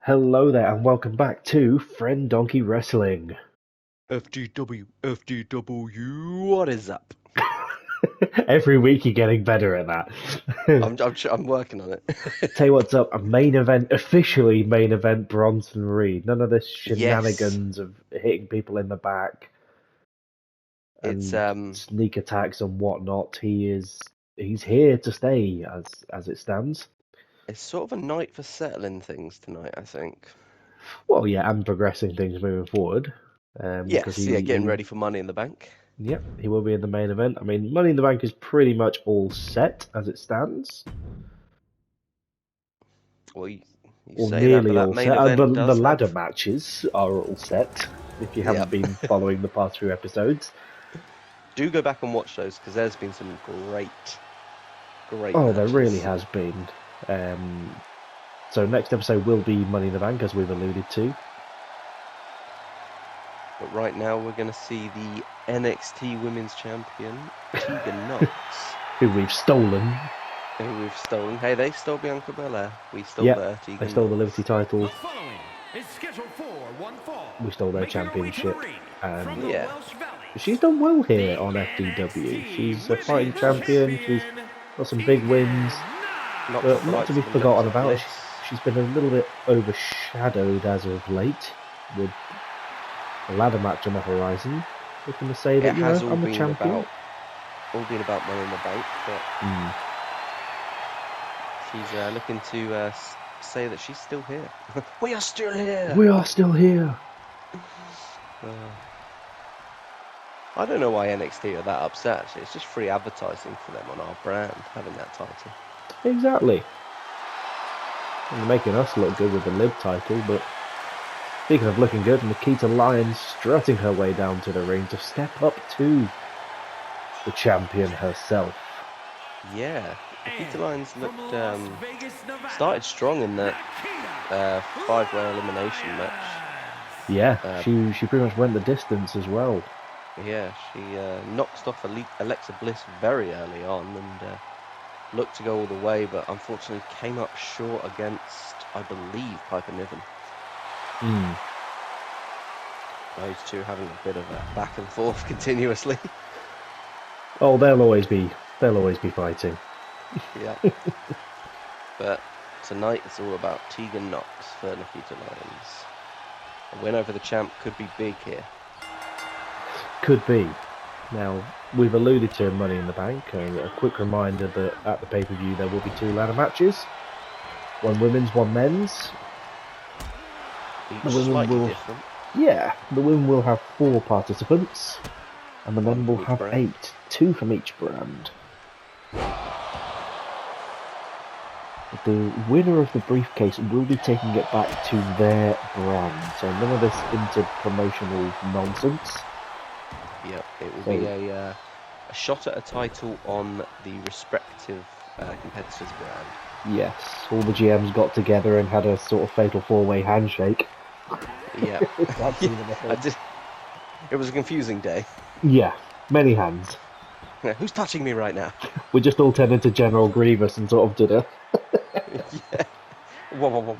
Hello there, and welcome back to Friend Donkey Wrestling. FDW, what is up? Every week you're getting better at that. I'm working on it. Tell you what's up, officially main event Bronson Reed. None of this shenanigans of hitting people in the back It's and sneak attacks and whatnot. He's here to stay as it stands. It's sort of a night for settling things tonight, I think. Well, yeah, and progressing things moving forward. Getting ready for Money in the Bank. Yep, he will be in the main event. I mean, Money in the Bank is pretty much all set as it stands. Well, you Or say nearly that, all main set. event The does ladder have... matches are all set, if you haven't been following the past few episodes. Do go back and watch those, because there's been some great matches. There really has been. So next episode will be Money in the Bank, as we've alluded to. But right now we're going to see the NXT Women's Champion, Tegan Knox. Who we've stolen. Hey, they stole Bianca Belair. We stole their Tegan They stole Knox. the Liberty title. The following is scheduled for one fall. We stole their Making her way to the championship. ring And from the Welsh Valley. she's done well here on FDW. She's a fighting champion. She's got some big wins. But not to be forgotten about, she's been a little bit overshadowed as of late with a ladder match on the horizon. Looking to say that, I'm a champion. All been about Money in the Bank, but she's looking to say that she's still here. We are still here! We are still here! I don't know why NXT are that upset, actually. It's just free advertising for them on our brand, having that title. Exactly. And they're making us look good with the Lib title, but speaking of looking good, Nikita Lyons strutting her way down to the ring to step up to the champion herself. Yeah, Nikita Lyons looked started strong in that 5-way elimination match. Yeah, she pretty much went the distance as well. Yeah, she knocked off Alexa Bliss very early on and looked to go all the way, but unfortunately came up short against, I believe, Piper Niven. Those two having a bit of a back and forth continuously. Oh, they'll always be fighting. Yeah. But tonight it's all about Tegan Knox for Nikita Lyons. A win over the champ could be big here. Could be. Now, we've alluded to Money in the Bank. A quick reminder that at the pay-per-view there will be 2 ladder matches. One women's, one men's. Each slightly different. Yeah, the women will have 4 participants. And the men will have 8. 2 from each brand. The winner of the briefcase will be taking it back to their brand. So none of this inter-promotional nonsense. Yep, it will be a shot at a title on the respective competitor's brand. Yes, all the GMs got together and had a sort of fatal 4-way handshake. Yeah. It was a confusing day. Yeah, many hands. Who's touching me right now? We just all turned into General Grievous and sort of did a... Yeah. Whoa.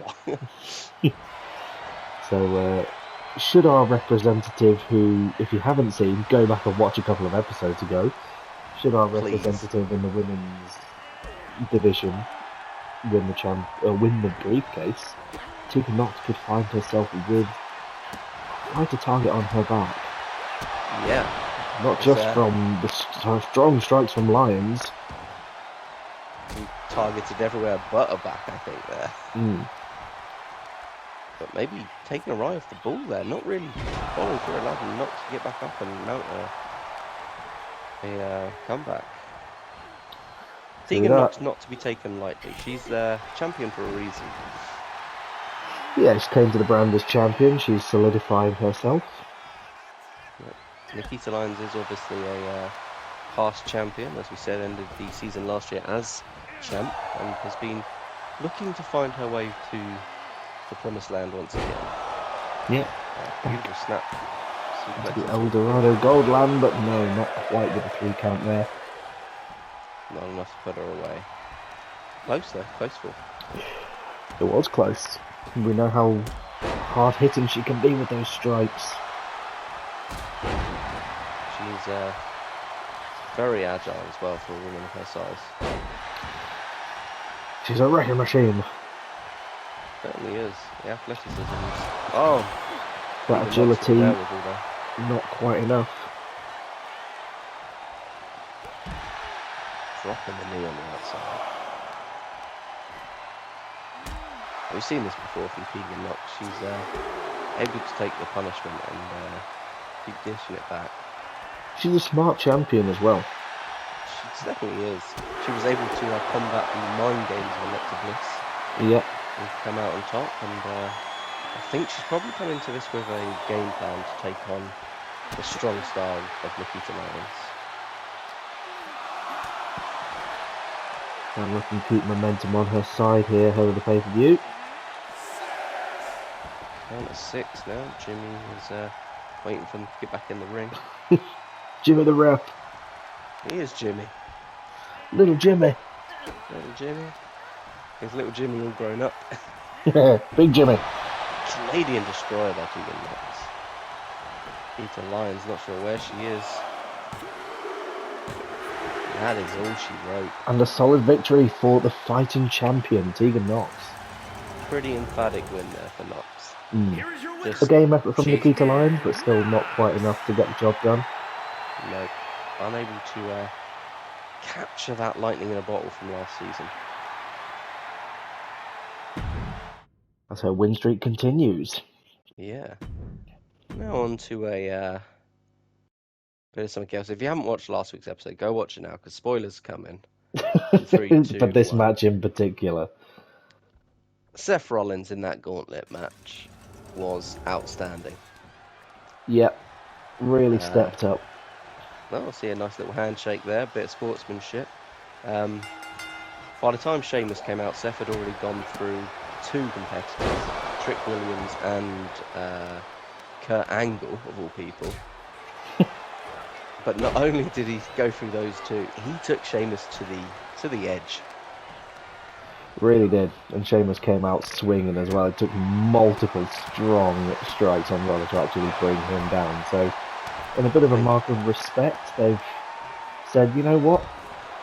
So, should our representative, who, if you haven't seen, go back and watch a couple of episodes ago, should our representative in the women's division win the briefcase, Tegan Knox could find herself with quite a target on her back. Yeah. Not just from the strong strikes from Lyons. Targeted everywhere but her back, I think, there. But maybe taking a eye off the ball there, not really following through, allowing Knox to get back up and mount a comeback. Tegan Knox not to be taken lightly. She's champion for a reason. Yeah, she came to the brand as champion. She's solidifying herself. Nikita Lyons is obviously a past champion, as we said, ended the season last year as champ, and has been looking to find her way to the promised land once again. Yeah. Beautiful snap. The El Dorado Gold Land, but no, not quite with the 3 count there. Not enough to put her away. Close though, close for. It was close. We know how hard hitting she can be with those strikes. She's very agile as well for a woman of her size. She's a wrecking machine. Certainly is. The athleticism is... Oh! That agility, not quite enough. Dropping the knee on the outside. We've seen this before from Tegan Knox. She's able to take the punishment and keep dishing it back. She's a smart champion as well. She definitely is. She was able to combat the mind games of Alexa Bliss. Yep. And come out on top, and I think she's probably come into this with a game plan to take on the strong style of Nikita Lyons. And looking to keep momentum on her side here ahead of the pay-per-view. Down to 6 now. Jimmy is waiting for them to get back in the ring. Jimmy the ref. He is Jimmy. Little Jimmy. Little Jimmy. Is little Jimmy all grown up? Big Jimmy. Canadian destroyer that Tegan Knox. Nikita Lyons, not sure where she is. That is all she wrote. And a solid victory for the fighting champion, Tegan Knox. Pretty emphatic win there for Knox. Here is your winner. A game effort from Nikita Lyons, but still not quite enough to get the job done. No, unable to capture that lightning in a bottle from last season. As her win streak continues. Yeah. Now on to a bit of something else. If you haven't watched last week's episode, go watch it now, because spoilers come in. 3, 2, For this 1. match in particular. Seth Rollins in that gauntlet match was outstanding. Yep. Really stepped up. Well, I see a nice little handshake there, bit of sportsmanship. By the time Sheamus came out, Seth had already gone through 2 competitors, Trick Williams and Kurt Angle, of all people. But not only did he go through those 2, he took Sheamus to the edge. Really did. And Sheamus came out swinging as well. It took multiple strong strikes on Rollins to actually bring him down. So, in a bit of a mark of respect, they've said, you know what?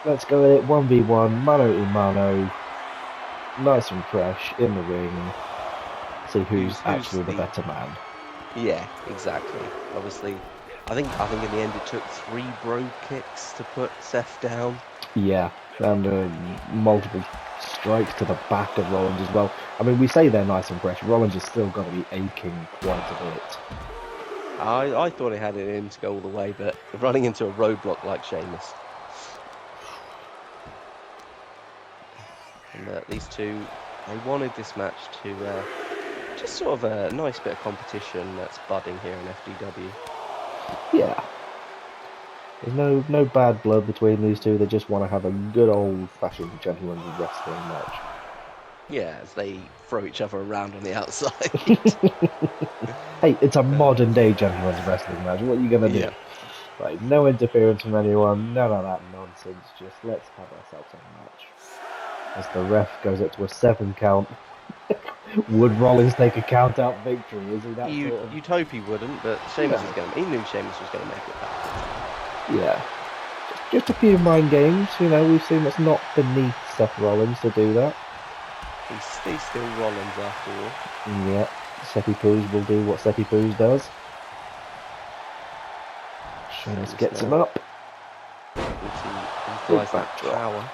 Let's go at it 1v1, mano a mano, nice and fresh in the ring. See who's actually the better man. Yeah, exactly. Obviously, I think in the end it took 3 bro kicks to put Seth down. Yeah, and multiple strikes to the back of Rollins as well. I mean, we say they're nice and fresh. Rollins has still got to be aching quite a bit. I thought he had it in to go all the way, but running into a roadblock like Sheamus. And these 2, they wanted this match to just sort of a nice bit of competition that's budding here in FDW. Yeah. There's no bad blood between these 2. They just want to have a good old-fashioned gentleman's wrestling match. Yeah, as they throw each other around on the outside. Hey, it's a modern-day gentleman's wrestling match. What are you going to do? Yeah. Like, no interference from anyone, none of that nonsense. Just let's have ourselves a match. As the ref goes up to a 7 count. Would Rollins take a count-out victory? Is he that sort of... You'd hope he wouldn't, but Sheamus was going to... He knew Sheamus was going to make it back. Yeah. Just a few mind games, you know, we've seen it's not beneath Seth Rollins to do that. He's still Rollins after all. Yeah, Seppi Poos will do what Seppi Poos does. Sheamus gets him up. He applies that power.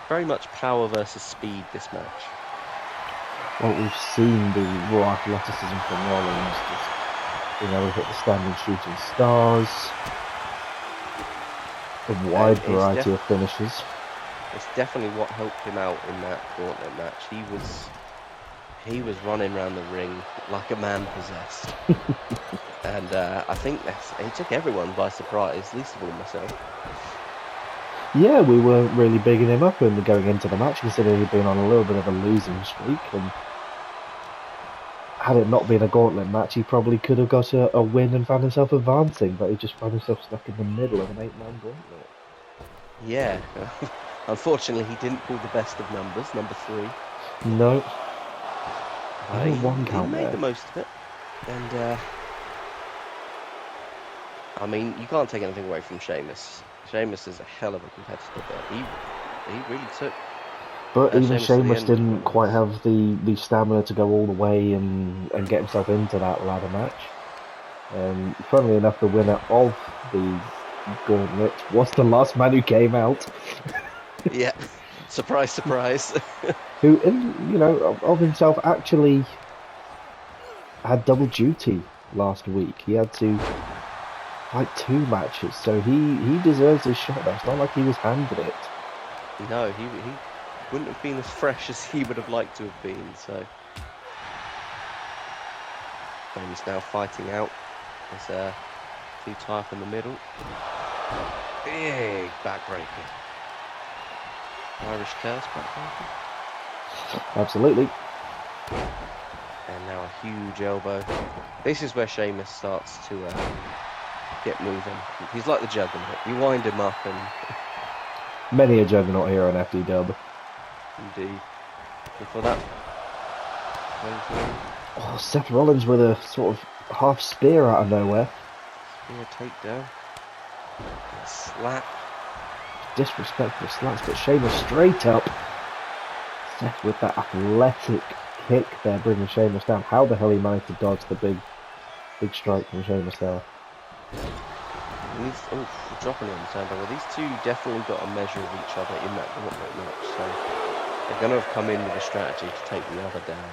Very much power versus speed, this match. Well, we've seen the raw athleticism from Rollins. Just being able to hit the standing shooting stars. A wide variety of finishes. It's definitely what helped him out in that gauntlet match. He was running around the ring like a man possessed. And I think he took everyone by surprise, least of all myself. Yeah, we weren't really bigging him up going into the match, considering he'd been on a little bit of a losing streak. And had it not been a gauntlet match, he probably could have got a win and found himself advancing, but he just found himself stuck in the middle of an 8-man gauntlet. Yeah. Unfortunately, he didn't pull the best of numbers, number 3. No. Only one He count made there. the most of it. And, I mean, you can't take anything away from Sheamus. Sheamus is a hell of a competitor, but he really took But even Sheamus to the Sheamus end didn't with quite this. have the stamina to go all the way and get himself into that ladder match. Funnily enough, the winner of the gauntlet was the last man who came out, Yeah, surprise, surprise. who, of himself actually had double duty last week. He had to fight 2 matches, so he deserves his shot. It's not like he was handed it. No, he wouldn't have been as fresh as he would have liked to have been, so. Sheamus now fighting out. There's two tie up in the middle. Big backbreaker. Irish curse backbreaker. Absolutely. And now a huge elbow. This is where Sheamus starts to get moving. He's like the Juggernaut. You wind him up and... Many a juggernaut here on FDW. Indeed. Before that... Oh, Seth Rollins with a sort of half spear out of nowhere. Spear takedown. Slap. Disrespectful slaps, but Sheamus straight up. Seth with that athletic kick there, bringing Sheamus down. How the hell he managed to dodge the big strike from Sheamus there. Dropping it on the turnbuckle. These two definitely got a measure of each other in that gauntlet match, so they're going to have come in with a strategy to take the other down.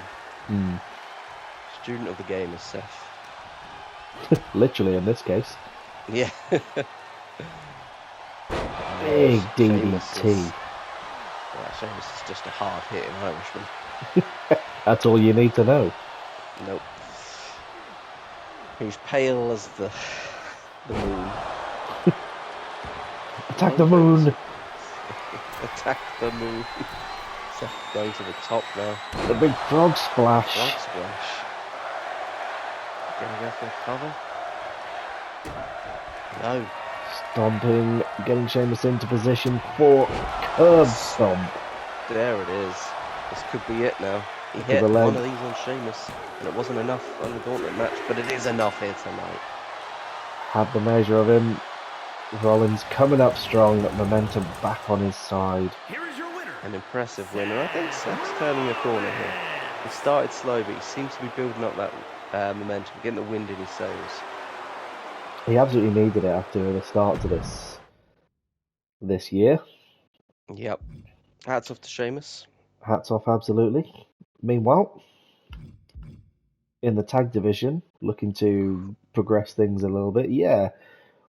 Student of the game is Seth. Literally in this case. Yeah. Big DDT. Sheamus is just a hard-hitting Irishman. That's all you need to know. Nope. Who's pale as the moon. Attack the moon! Attack the moon. Seth going to the top now. The big frog splash. Frog splash. Gonna go for the cover? No. Stomping, getting Sheamus into position for curb stomp. There it is. This could be it now. He Look at hit the leg. one of these on Sheamus, and it wasn't enough on the gauntlet match, but it is enough here tonight. Had the measure of him. Rollins coming up strong, momentum back on his side. Here is your winner. An impressive winner. I think Seth's turning a corner here. He started slow, but he seems to be building up that momentum, getting the wind in his sails. He absolutely needed it after the start to this year. Yep. Hats off to Sheamus. Hats off, absolutely. Meanwhile, in the tag division, looking to progress things a little bit,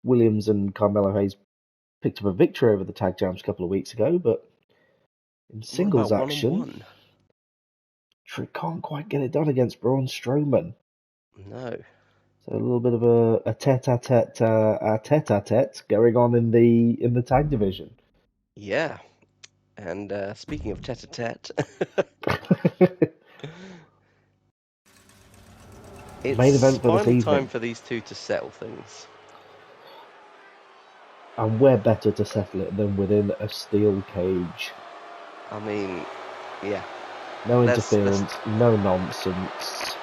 Williams and Carmelo Hayes picked up a victory over the tag jams a couple of weeks ago, but in singles What about action, one-on-one? Trick can't quite get it done against Braun Strowman. No. So a little bit of a tete-a-tete going on in the tag division. Yeah. And speaking of tete-a-tete, it's Main event for this finally evening. time for these two to settle things. And where better to settle it than within a steel cage? I mean, yeah. No Let's- interference, no nonsense.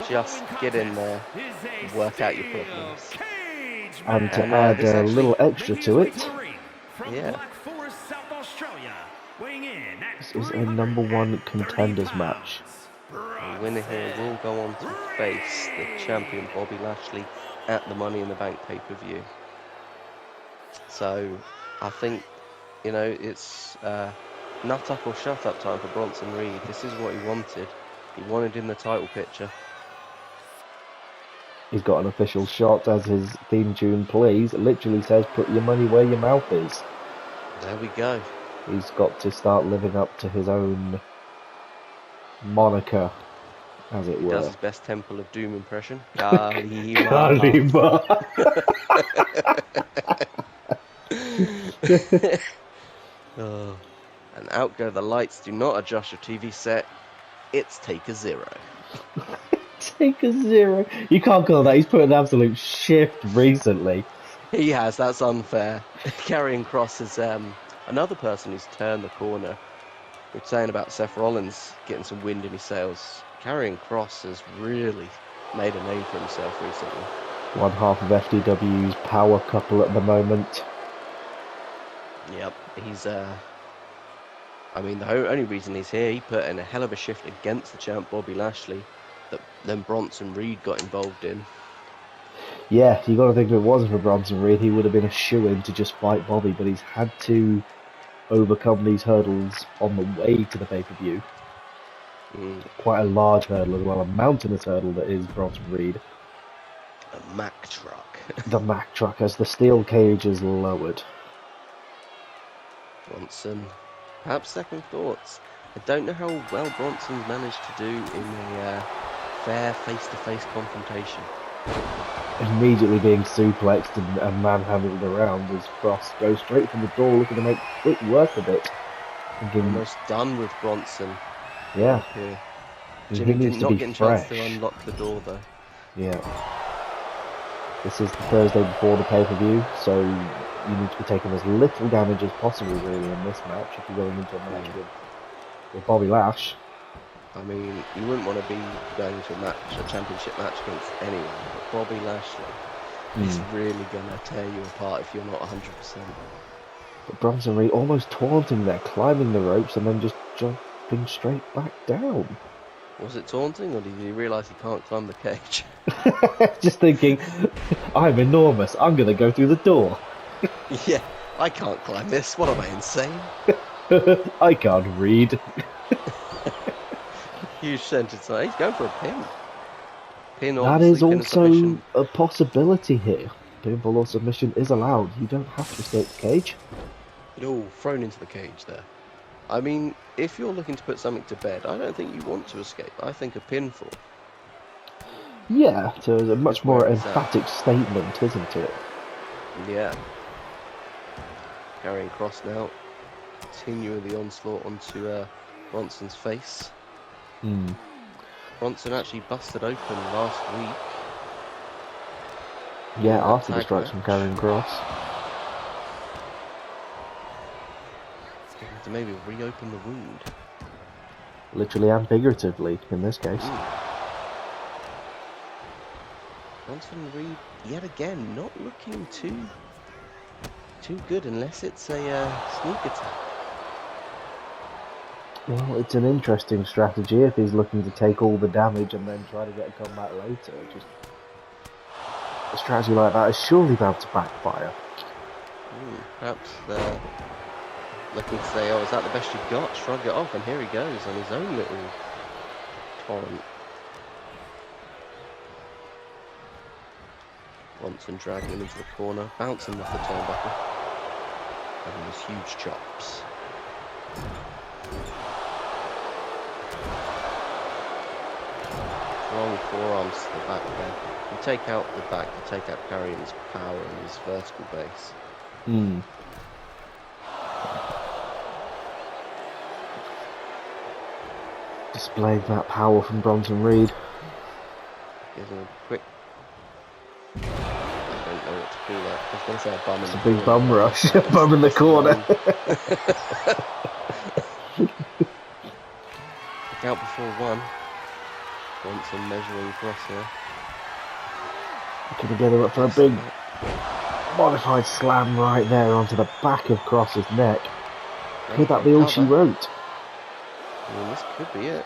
Just get in there, work out your problems. And to And, add this a actually little extra to it, Yeah. Black Forest, South Australia, weighing in at this is a number 1 contenders match. The winner here will go on to face the champion Bobby Lashley at the Money in the Bank pay-per-view. So, I think, it's nut up or shut up time for Bronson Reed. This is what he wanted. He wanted in the title picture. He's got an official shot as his theme tune plays. It literally says, put your money where your mouth is. There we go. He's got to start living up to his own moniker, as it He does were. his best Temple of Doom impression. Kali Kalima. Oh. And out go the lights. Do not adjust your TV set. It's take a 0. Take a 0. You can't call that. He's put an absolute shift recently. He has. That's unfair. Karrion Kross is another person who's turned the corner We're saying about Seth Rollins getting some wind in his sails. Karrion Kross has really made a name for himself recently. One half of FDW's power couple at the moment. Yep, he's I mean, the only reason he's here, he put in a hell of a shift against the champ Bobby Lashley that then Bronson Reed got involved in. Yeah, you got to think if it wasn't for Bronson Reed, he would have been a shoo-in to just fight Bobby, but he's had to overcome these hurdles on the way to the pay-per-view. Quite a large hurdle as well, a mountainous hurdle that is Bronson Reed. A Mack truck. The Mack truck as the steel cage is lowered. Bronson, perhaps second thoughts. I don't know how well Bronson's managed to do in a fair face-to-face confrontation. Immediately being suplexed and manhandled around as Cross goes straight from the door looking to make quick work of it. Thinking, almost done with Bronson. Yeah. Here. Jimmy Jimmy needs did to not be get a fresh. chance to unlock the door though. Yeah. This is the Thursday before the pay-per-view, so you need to be taking as little damage as possible really in this match if you're going into a match with Bobby Lash. I mean, you wouldn't want to be going into a championship match against anyone, but Bobby Lashley is really going to tear you apart if you're not 100%. But Bronson Reed almost taunting there, climbing the ropes and then just jumping straight back down. Was it taunting, or did he realise he can't climb the cage? Just thinking, I'm enormous, I'm going to go through the door. Yeah, I can't climb this, what am I, insane? I can't read. Huge sentence there. He's going for a pin. That is also a possibility here. Pinfall or submission is allowed. You don't have to escape the cage. Oh, thrown into the cage there. I mean, if you're looking to put something to bed, I don't think you want to escape. I think a pinfall. Yeah, it's a much more emphatic statement, isn't it? Yeah. Karrion Kross now, continuing the onslaught onto Bronson's face. Bronson actually busted open last week. Yeah, after the strikes from Karrion Kross. To maybe reopen the wound. Literally and figuratively, in this case. Bronson Reed, yet again, not looking too good unless it's a sneak attack. Well, it's an interesting strategy if he's looking to take all the damage and then try to get a comeback later. Just a strategy like that is surely bound to backfire. Perhaps they're looking to say, oh, is that the best you've got? Shrug it off, and here he goes on his own little torrent. Bronson dragging him into the corner, bouncing off the turnbuckle. Having his huge chops. Strong forearms to the back there. You take out the back, you take out Karrion's power and his vertical base. Displaying that power from Bronson Reed. Gives him a quick... I don't know what to call that. I was going to say a bum in the corner. It's a big bum rush. Bum in the corner. Look out before one. Bronson measuring Kross here. Looking together up for a big modified slam right there onto the back of Kross's neck. Could that be all she wrote? I mean, this could be it.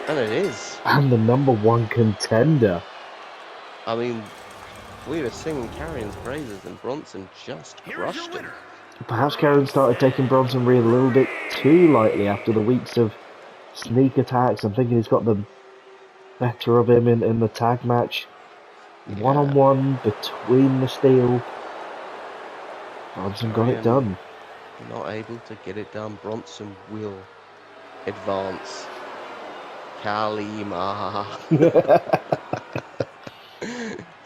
And it is. And the #1 contender. I mean, we were singing Karrion's praises and Bronson just crushed him. Perhaps Karrion started taking Bronson Reed a little bit too lightly after the weeks of sneak attacks. I'm thinking he's got the better of him in the tag match. One-on-one between the steel. Bronson got it done. Not able to get it done. Bronson will advance. Maaaaa.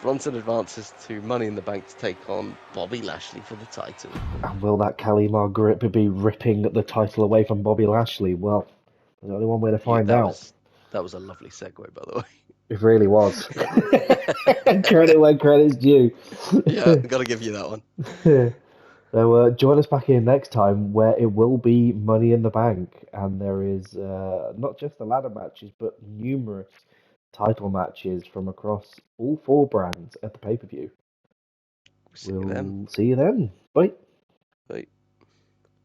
Bronson advances to Money in the Bank to take on Bobby Lashley for the title. And will that Kalimar grip be ripping the title away from Bobby Lashley? Well, there's only one way to find out. That was a lovely segue, by the way. It really was. Credit where credit's due. Yeah, gotta give you that one. So join us back here next time where it will be Money in the Bank, and there is not just the ladder matches, but numerous title matches from across all 4 brands at the pay-per-view. See you then. We'll see you then. Bye. Bye.